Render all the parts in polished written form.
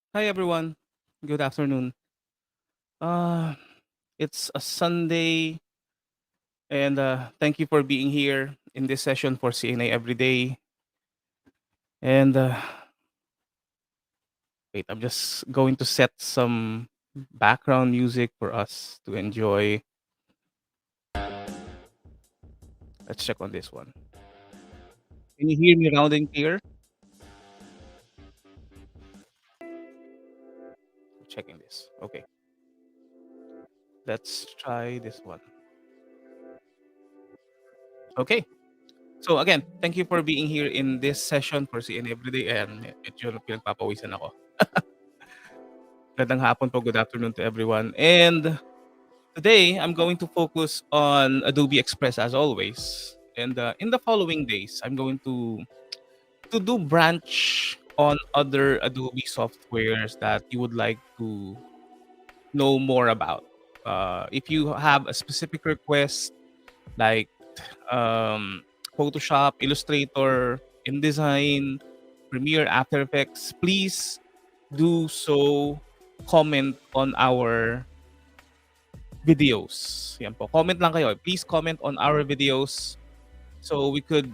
Hi everyone. Good afternoon. Uh it's a Sunday and thank you for being here in this session for CNA Everyday. And wait, I'm just going to set some background music for us to enjoy. Let's check on this one. Can you hear me loud and clear? Checking this. Okay. Let's try this one. Okay. So again, thank you for being here in this session for CNA Everyday and medyo pinagpapawisan ako. Magandang hapon po, good afternoon to everyone. And today, I'm going to focus on Adobe Express as always. And in the following days, I'm going to do branch on other Adobe softwares that you would like to know more about. If you have a specific request like um, Photoshop, Illustrator, InDesign, Premiere, After Effects, please do so. Comment on our videos. Yan po. Comment lang kayo. Please comment on our videos so we could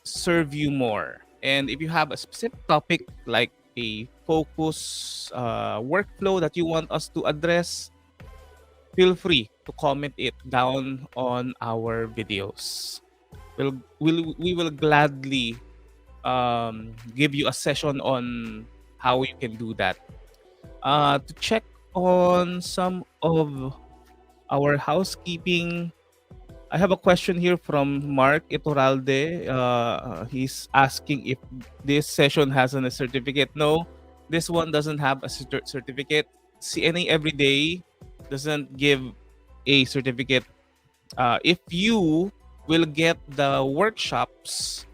serve you more. And if you have a specific topic like a focus workflow that you want us to address, feel free to comment it down on our videos. We will gladly give you a session on how you can do that. To check on some of our housekeeping, I have a question here from Mark Iturralde. He's asking if this session has a certificate. No, this one doesn't have a certificate. CNA Everyday doesn't give a certificate. If you will get the workshops,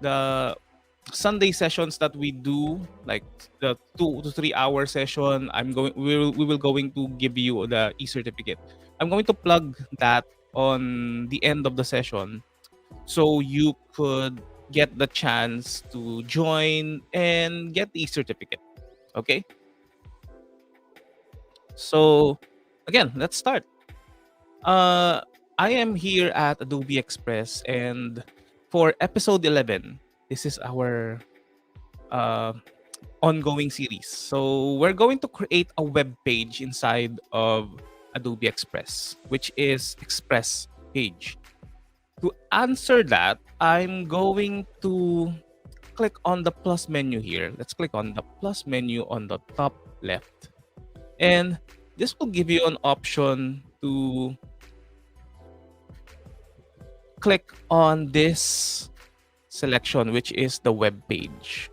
the Sunday sessions that we do, like the 2 to 3 hour session, we will going to give you the e-certificate. I'm going to plug that on the end of the session so you could get the chance to join and get the e-certificate. Okay? So again, let's start. Uh I am here at Adobe Express and for episode 11, this is our uh ongoing series. So we're going to create a web page inside of Adobe Express, which is Express page. To answer that, I'm going to click on the plus menu here. Let's click on the plus menu on the top left. And this will give you an option to click on this selection, which is the web page.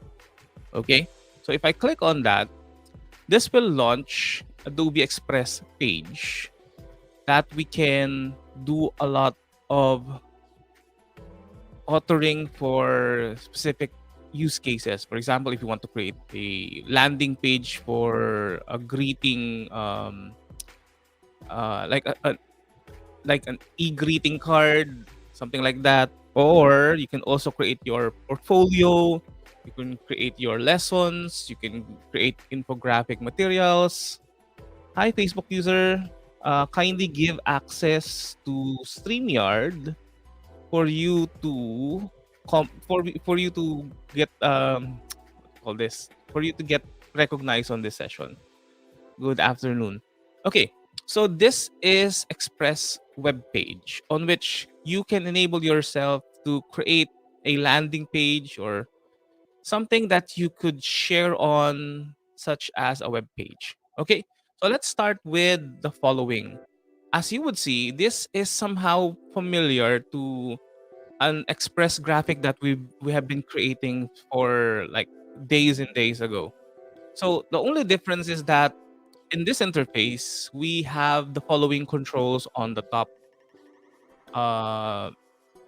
Okay? So if I click on that, this will launch Adobe Express page that we can do a lot of authoring for specific use cases. For example, if you want to create a landing page for a greeting, like like an e-greeting card, something like that. Or you can also create your portfolio. You can create your lessons. You can create infographic materials. Hi, Facebook user. Kindly give access to StreamYard for you to for you to get call this for you to get recognized on this session. Good afternoon. Okay, so this is Express web page on which you can enable yourself to create a landing page or something that you could share on, such as a web page. Okay, so let's start with the following. As you would see, this is somehow familiar to an Express graphic that we have been creating for like days and days ago. So the only difference is that in this interface, we have the following controls on the uh,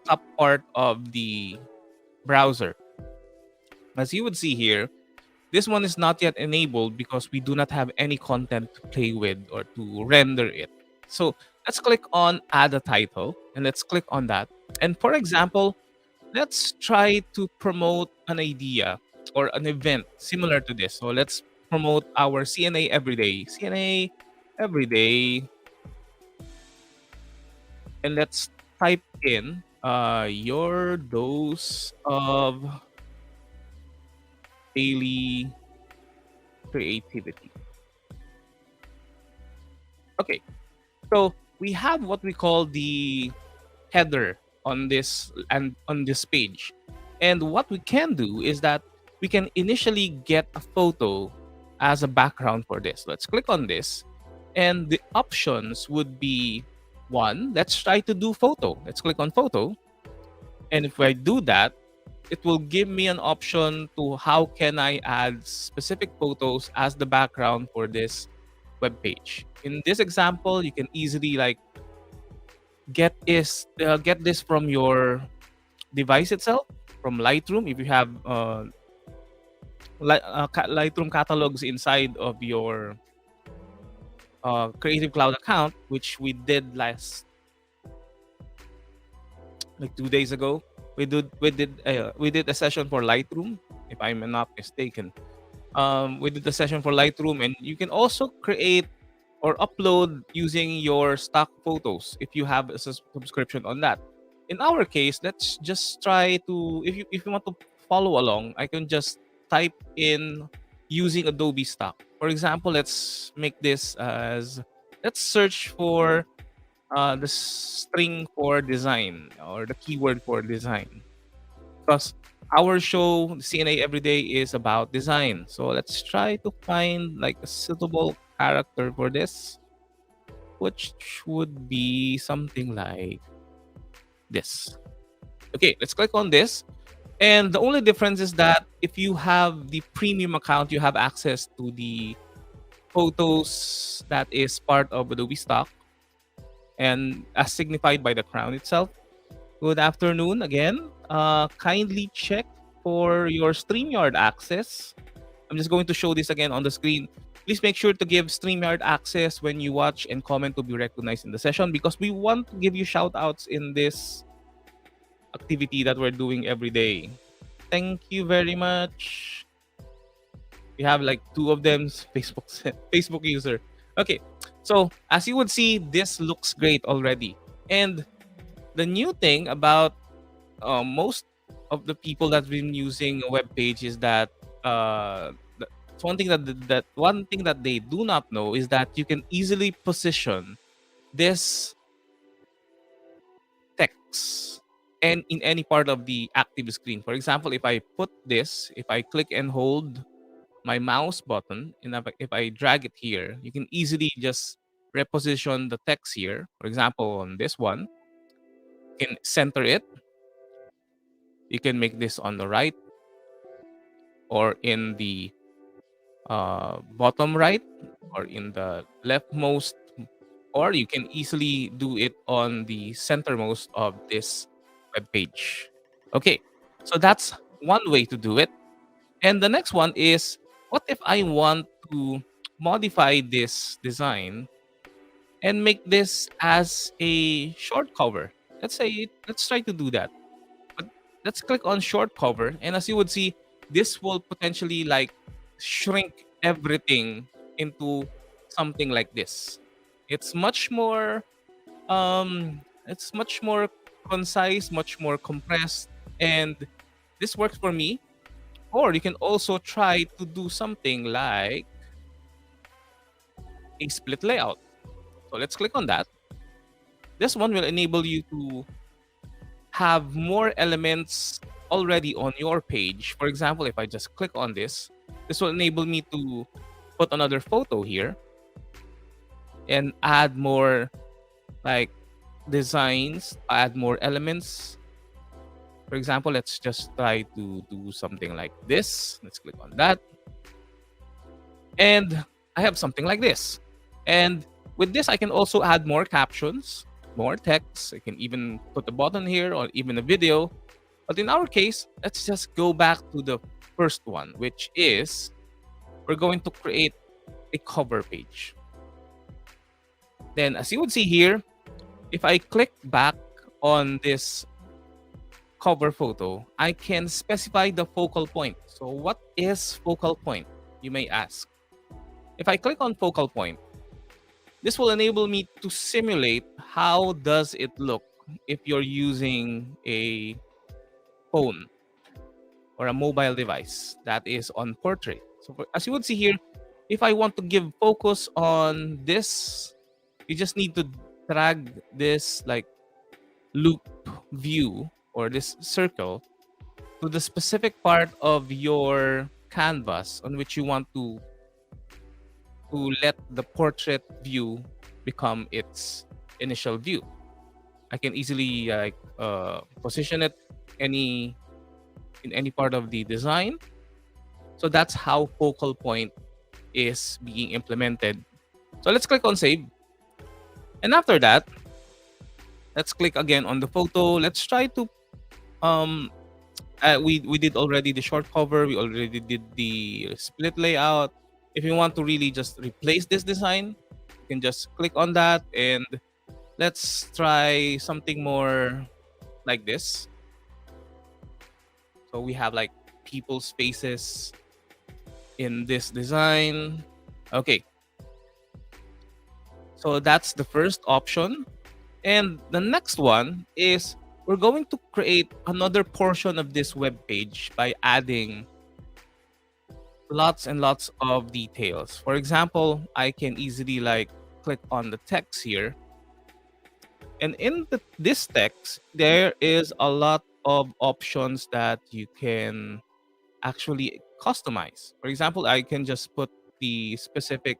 top part of the browser. As you would see here, this one is not yet enabled because we do not have any content to play with or to render it. So let's click on add a title and let's click on that. And for example, let's try to promote an idea or an event similar to this. So let's promote our CNA Everyday. CNA Everyday. And let's type in your dose of daily creativity. Okay, so we have what we call the header on this page. And what we can do is that we can initially get a photo as a background for this. Let's click on this. And the options would be one, let's try to do photo. Let's click on photo. And if I do that, it will give me an option to how can I add specific photos as the background for this web page. In this example, you can easily like get this from your device itself, from Lightroom. If you have Lightroom catalogs inside of your Creative Cloud account, which we did last like 2 days ago. We did a session for Lightroom, if I'm not mistaken. We did a session for Lightroom, and you can also create or upload using your stock photos if you have a subscription on that. In our case, let's just try to, if you want to follow along, I can just type in using Adobe stock. For example, let's search for the string for design or the keyword for design, because our show CNA Everyday is about design. So let's try to find like a suitable character for this, which would be something like this. Okay, let's click on this. And the only difference is that if you have the premium account, you have access to the photos that is part of Adobe stock and as signified by the crown itself. Good afternoon again. Kindly check for your StreamYard access. I'm just going to show this again on the screen. Please make sure to give StreamYard access when you watch and comment to be recognized in the session, because we want to give you shout outs in this activity that we're doing every day. Thank you very much. We have like two of them, Facebook user. Okay, so as you would see, this looks great already. And the new thing about most of the people that've been using a web page is that one thing that they do not know is that you can easily position this text and in any part of the active screen. For example, if I click and hold my mouse button, and if I drag it here, you can easily just reposition the text here. For example, on this one, you can center it. You can make this on the right or in the bottom right or in the leftmost, or you can easily do it on the centermost of this web page. Okay, so that's one way to do it. And the next one is, what if I want to modify this design and make this as a short cover? Let's try to do that. But let's click on short cover, and as you would see, this will potentially like shrink everything into something like this. It's much more concise, much more compressed, and this works for me. Or you can also try to do something like a split layout. So let's click on that. This one will enable you to have more elements already on your page. For example, if I just click on this will enable me to put another photo here and add more like designs, add more elements. For example, let's just try to do something like this. Let's click on that. And I have something like this. And with this, I can also add more captions, more text. I can even put a button here or even a video. But in our case, let's just go back to the first one, which is we're going to create a cover page. Then as you would see here, if I click back on this cover photo, I can specify the focal point. So what is focal point, you may ask? If I click on focal point, this will enable me to simulate how does it look if you're using a phone or a mobile device that is on portrait. So as you would see here, if I want to give focus on this, you just need to drag this like loop view or this circle to the specific part of your canvas on which you want to let the portrait view become its initial view. I can easily position it any in any part of the design. So that's how focal point is being implemented. So let's click on save. And after that, let's click again on the photo. Let's try to we did already the short cover, we already did the split layout. If you want to really just replace this design, you can just click on that, and let's try something more like this. So we have like people's faces in this design. Okay. So that's the first option. And the next one is we're going to create another portion of this web page by adding lots and lots of details. For example, I can easily like click on the text here. And in this text, there is a lot of options that you can actually customize. For example, I can just put the specific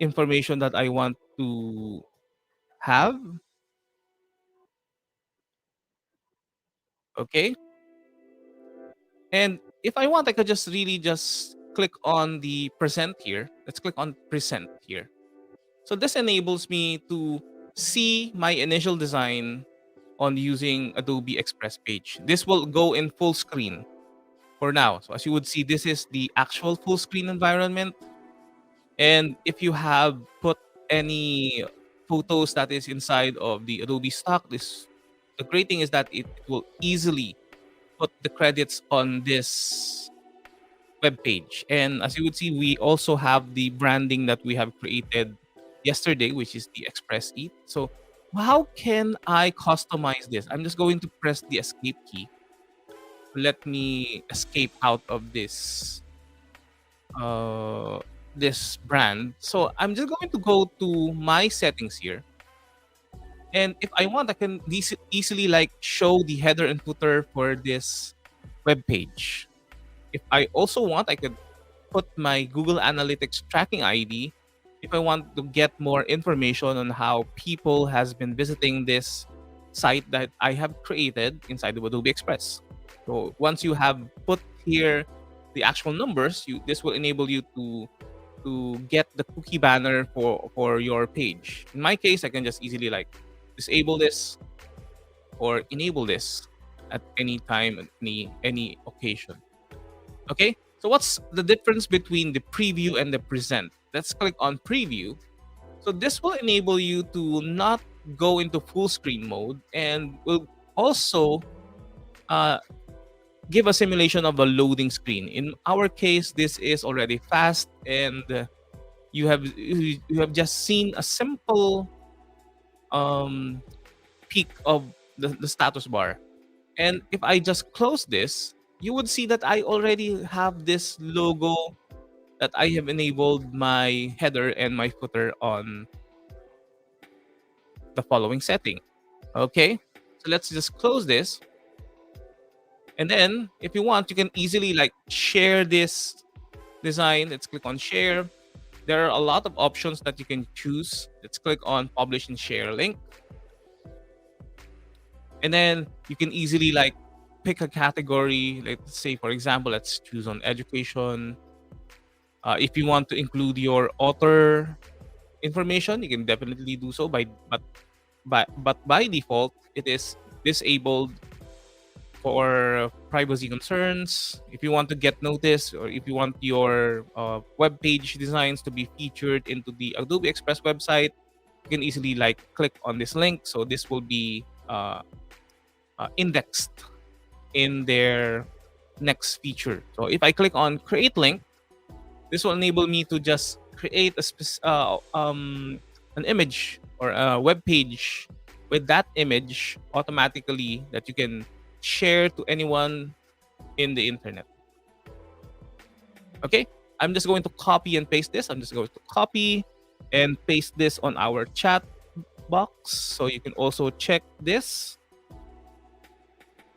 information that I want to have. Okay. And if I want, I could just really just click on the present here. Let's click on present here. So this enables me to see my initial design on using Adobe Express page. This will go in full screen for now. So as you would see, this is the actual full screen environment. And if you have put any photos that is inside of the Adobe stock, the great thing is that it will easily put the credits on this web page. And as you would see, we also have the branding that we have created yesterday, which is the Express Eat. So how can I customize this? I'm just going to press the escape key. Let me escape out of this brand. So I'm just going to go to my settings here. And if I want, I can easily like show the header and footer for this web page. If I also want, I could put my Google Analytics tracking ID if I want to get more information on how people has been visiting this site that I have created inside of Adobe Express. So once you have put here the actual numbers, this will enable you to get the cookie banner for your page. In my case, I can just easily like disable this or enable this at any time, at any occasion. Okay, so what's the difference between the preview and the present? Let's click on preview. So this will enable you to not go into full screen mode and will also give a simulation of a loading screen. In our case, this is already fast, and you have just seen a simple peek of the status bar. And if I just close this, you would see that I already have this logo that I have enabled my header and my footer on the following setting. Okay, so let's just close this. And then if you want, you can easily like share this design. Let's click on share. There are a lot of options that you can choose. Let's click on publish and share link. And then you can easily like pick a category. Let's say, for example, let's choose on education. If you want to include your author information, you can definitely do so. But by default, it is disabled for privacy concerns. If you want to get noticed, or if you want your web page designs to be featured into the Adobe Express website, you can easily like click on this link. So this will be indexed in their next feature. So if I click on create link, this will enable me to just create an image or a web page with that image automatically that you can share to anyone in the internet. Okay, I'm just going to copy and paste this. I'm just going to copy and paste this on our chat box so you can also check this.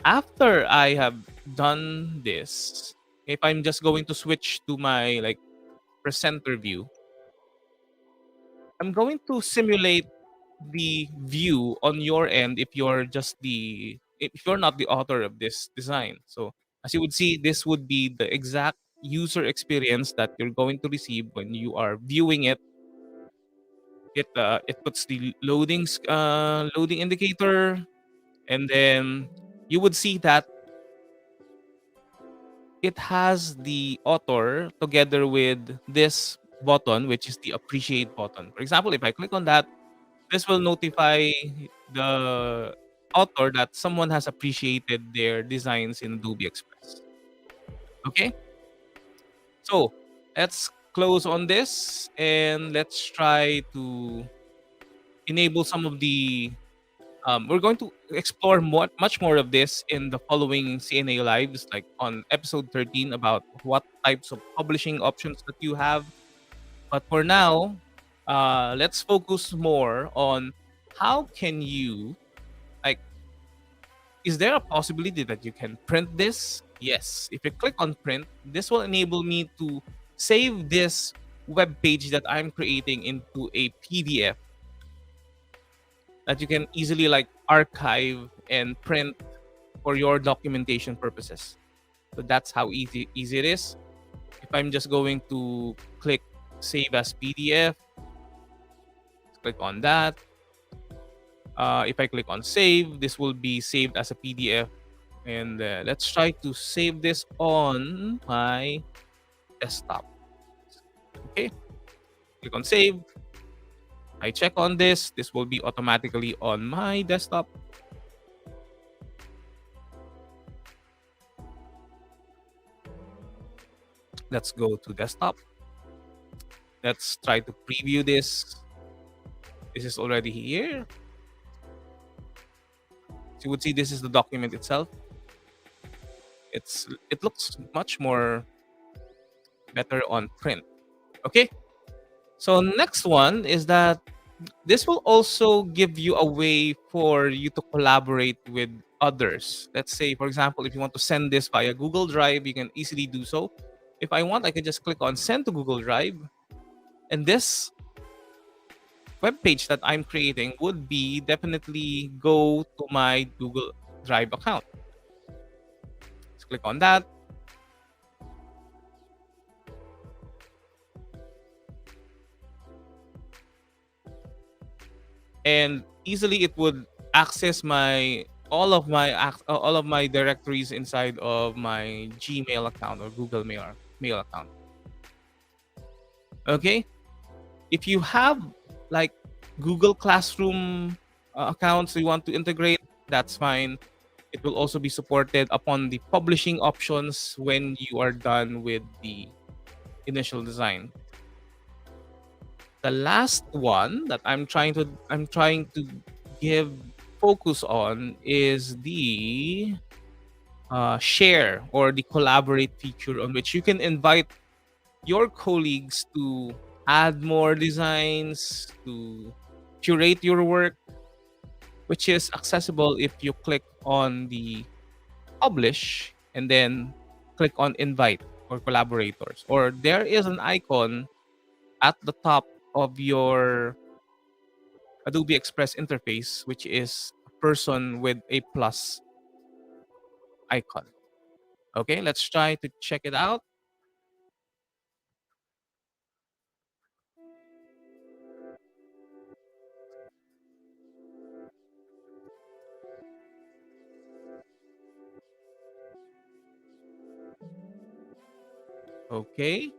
After I have done this, if I'm just going to switch to my like presenter view, I'm going to simulate the view on your end if you're not the author of this design. So as you would see, this would be the exact user experience that you're going to receive when you are viewing it. It puts the loading indicator, and then you would see that it has the author together with this button, which is the appreciate button. For example, if I click on that, this will notify the author that someone has appreciated their designs in Adobe Express. Okay, so let's close on this and let's try to enable some of the. We're going to explore much more of this in the following CNA lives, like on episode 13, about what types of publishing options that you have. But for now, let's focus more on how can you like is there a possibility that you can print this? Yes. If you click on print, this will enable me to save this web page that I'm creating into a PDF that you can easily like archive and print for your documentation purposes. So that's how easy it is. If I'm just going to click save as PDF, click on that. If I click on save, this will be saved as a PDF. And let's try to save this on my desktop. Okay, click on save. I check on this. This will be automatically on my desktop. Let's go to desktop. Let's try to preview this. This is already here. So you would see this is the document itself. It looks much more better on print. Okay. So next one is that this will also give you a way for you to collaborate with others. Let's say, for example, if you want to send this via Google Drive, you can easily do so. If I want, I can just click on send to Google Drive, and this web page that I'm creating would be definitely go to my Google Drive account. Let's click on that. And easily it would access all of my directories inside of my Gmail account or Google Mail account. Okay, if you have like Google Classroom accounts you want to integrate, that's fine. It will also be supported upon the publishing options when you are done with the initial design. The last one that I'm trying to give focus on is the share or the collaborate feature, on which you can invite your colleagues to add more designs, to curate your work, which is accessible if you click on the publish and then click on invite or collaborators, or there is an icon at the top of your Adobe Express interface, which is a person with a plus icon. Okay, let's try to check it out. Okay.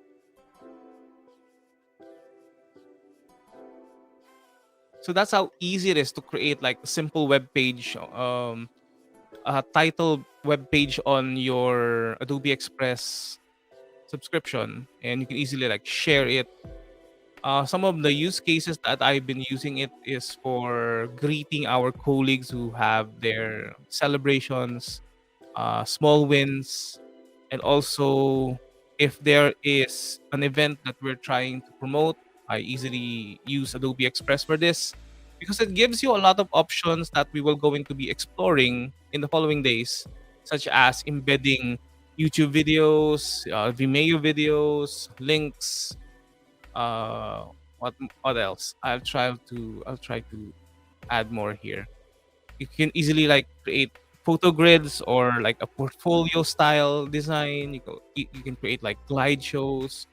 So that's how easy it is to create like a simple web page, a title web page on your Adobe Express subscription, and you can easily like share it Some of the use cases that I've been using it is for greeting our colleagues who have their celebrations, small wins, and also if there is an event that we're trying to promote, I easily use Adobe Express for this because it gives you a lot of options that we will going to be exploring in the following days, such as embedding YouTube videos, Vimeo videos, links, uh what else? I'll try to add more here. You can easily like create photo grids or like a portfolio style design. You can create like glide shows.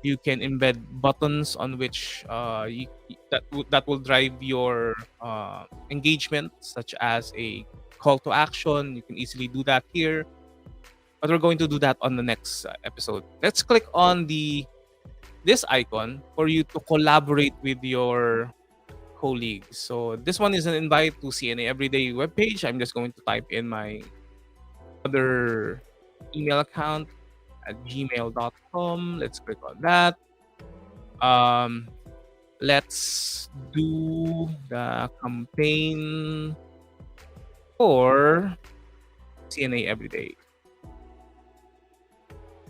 You can embed buttons on which that will drive your engagement, such as a call to action. You can easily do that here, but we're going to do that on the next episode. Let's click on the this icon for you to collaborate with your colleagues. So this one is an invite to CNA Everyday webpage. I'm just going to type in my other email account at gmail.com. Let's click on that. Um, let's do the campaign for CNA Everyday.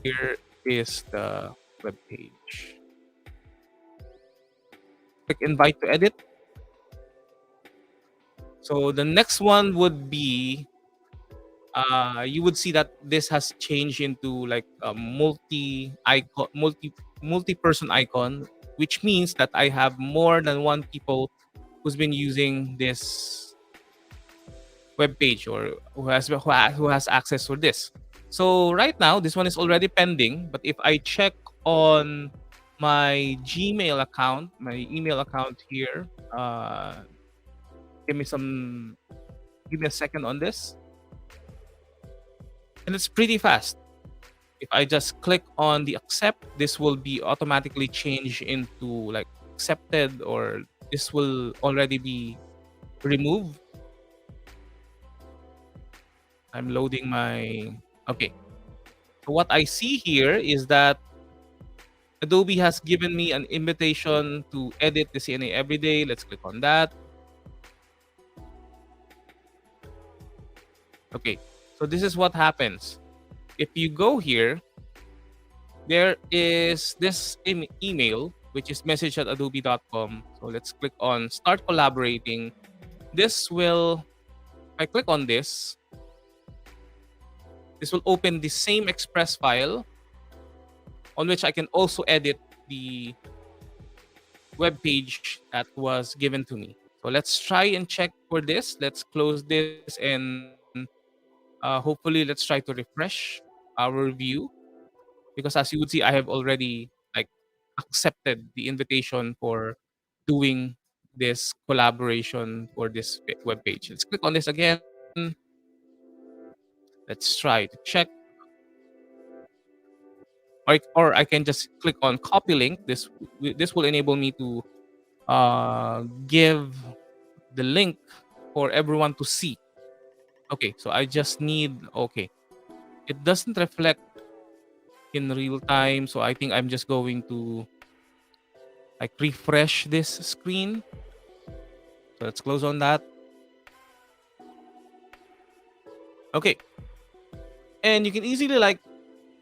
Here is the webpage. Click invite to edit. So the next one would be you would see that this has changed into like a multi-person icon, which means that I have more than one people who's been using this web page or who has access for this. So right now this one is already pending, but if I check on my Gmail account, my email account here, give me some give me a second on this. And it's pretty fast. If I just click on the accept, this will be automatically changed into like accepted, or this will already be removed. I'm loading my okay. So what I see here is that Adobe has given me an invitation to edit the CNA Everyday. Let's click on that. Okay, so this is what happens. If you go here, there is this email, which is message@adobe.com. So let's click on start collaborating. This will, if I click on this will open the same Express file on which I can also edit the web page that was given to me. So let's try and check for this. Let's close this and hopefully let's try to refresh our view, because as you would see, I have already like accepted the invitation for doing this collaboration for this web page. Let's click on this again. Let's try to check. Or I can just click on copy link. This will enable me to give the link for everyone to see. Okay, so I just need, okay, it doesn't reflect in real time, so I think I'm just going to like refresh this screen. So let's close on that. Okay, and you can easily like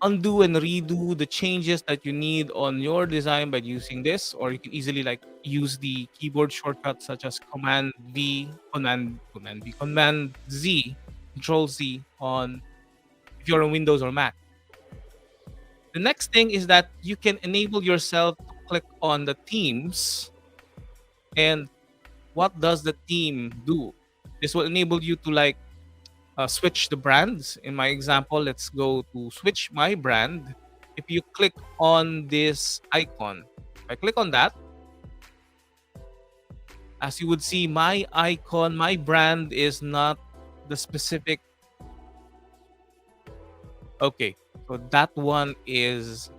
undo and redo the changes that you need on your design by using this, or you can easily like use the keyboard shortcuts such as Command V, Command Z, Control Z on if you're on Windows or Mac. The next thing is that you can enable yourself to click on the themes. And what does the theme do? This will enable you to like switch the brands. In my example, let's go to switch my brand. If you click on this icon, if I click on that, as you would see, my icon, my brand is not the specific. Okay, so that one is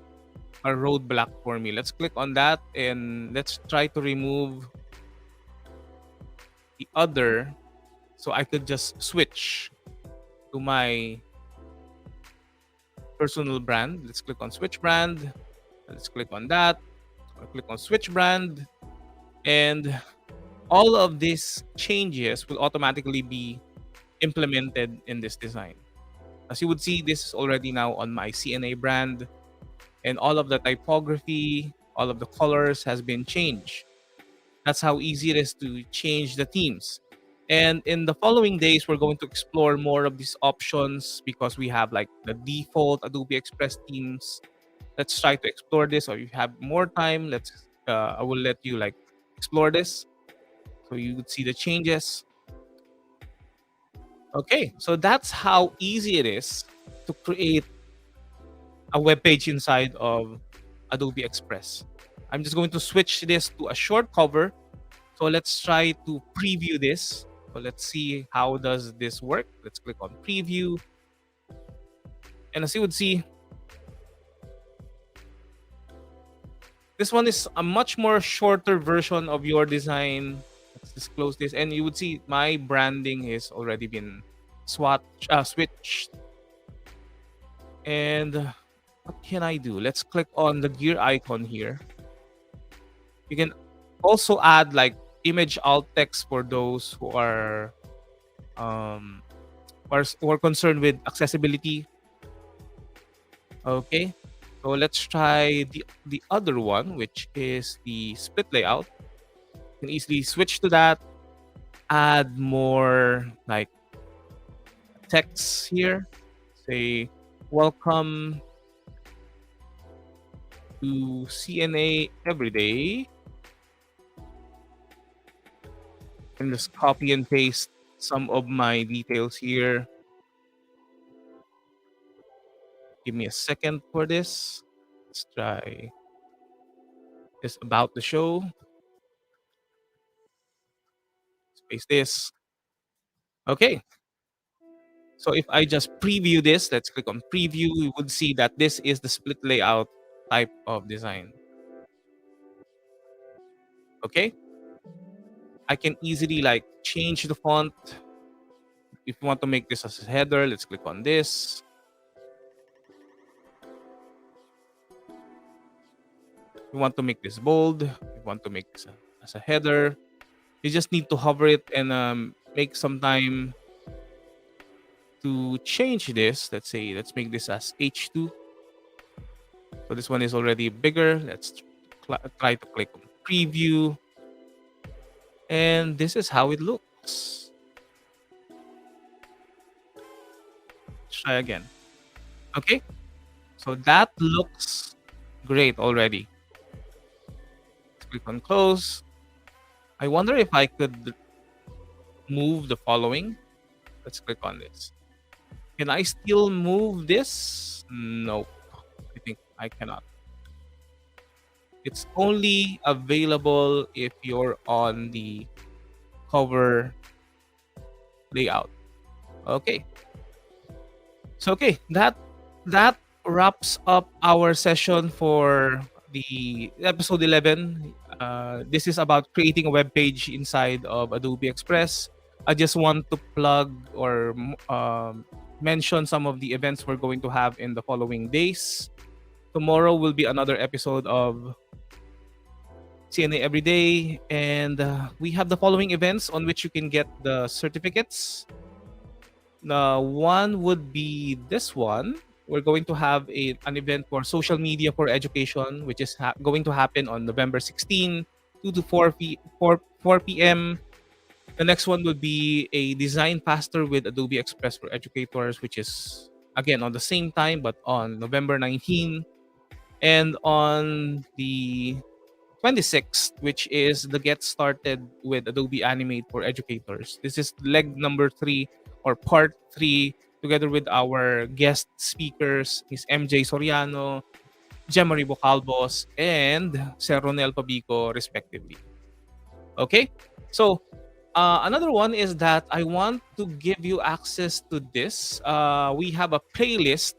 a roadblock for me. Let's click on that and let's try to remove the other so I could just switch to my personal brand. Let's click on switch brand. Let's click on that. I'll click on switch brand, and all of these changes will automatically be implemented in this design. As you would see, this is already now on my CNA brand, and all of the typography, all of the colors has been changed. That's how easy it is to change the themes. And in the following days, we're going to explore more of these options because we have like the default Adobe Express themes. Let's try to explore this. Or if you have more time, I will let you like explore this so you would see the changes. Okay, so that's how easy it is to create a web page inside of Adobe Express. I'm just going to switch this to a short cover. So let's try to preview this. So let's see how does this work. Let's click on preview. And as you would see, this one is a much more shorter version of your design. Let's just close this. And you would see my branding has already been switched. And what can I do? Let's click on the gear icon here. You can also add like image alt text for those who are concerned with accessibility. Okay, so let's try the other one, which is the split layout. You can easily switch to that, add more like text here, say welcome to CNA Everyday, and just copy and paste some of my details here. Give me a second for this. Let's try this about the show. Let's paste this. Okay. So if I just preview this, let's click on preview, we would see that this is the split layout type of design. Okay. I can easily like change the font. If you want to make this as a header, let's click on this. If you want to make this bold, if you want to make this as a header, you just need to hover it and make some time to change this. Let's make this as H2. So this one is already bigger. Let's try to click on preview. And this is how it looks. Let's try again. Okay. So that looks great already. Let's click on close. I wonder if I could move the following. Let's click on this. Can I still move this? No, I think I cannot. It's only available if you're on the cover layout. Okay. So that wraps up our session for the episode 11. This is about creating a web page inside of Adobe Express. I just want to plug or mention some of the events we're going to have in the following days. Tomorrow will be another episode of CNA Everyday, and we have the following events on which you can get the certificates. One would be this one. We're going to have an event for social media for education, which is going to happen on November 16, 2 to 4 p.m. The next one would be a design faster with Adobe Express for educators, which is again on the same time but on November 19. And on the 26th, which is the Get Started with Adobe Animate for Educators. This is leg number 3 or part 3, together with our guest speakers, Ms. MJ Soriano, Jemarie Bocalbos, and Sir Ronel Pabico, respectively. Okay? So, another one is that I want to give you access to this. We have a playlist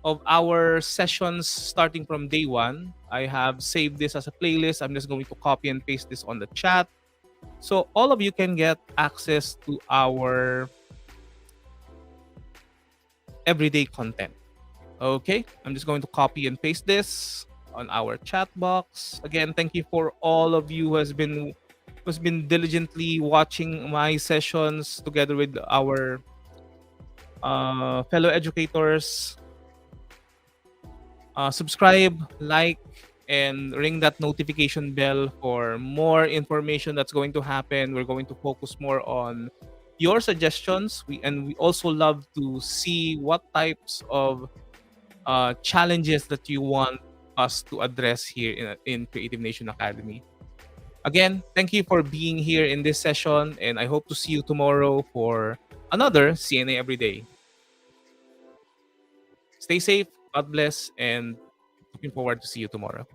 of our sessions starting from day 1. I have saved this as a playlist. I'm just going to copy and paste this on the chat. So all of you can get access to our everyday content. Okay, I'm just going to copy and paste this. on our chat box. Again, thank you for all of you who's been diligently watching my sessions together with our fellow educators. Subscribe, like, and ring that notification bell for more information that's going to happen. We're going to focus more on your suggestions. We also love to see what types of challenges that you want us to address here in Creative Nation Academy. Again, thank you for being here in this session, and I hope to see you tomorrow for another CNA Everyday. Stay safe, God bless, and looking forward to see you tomorrow.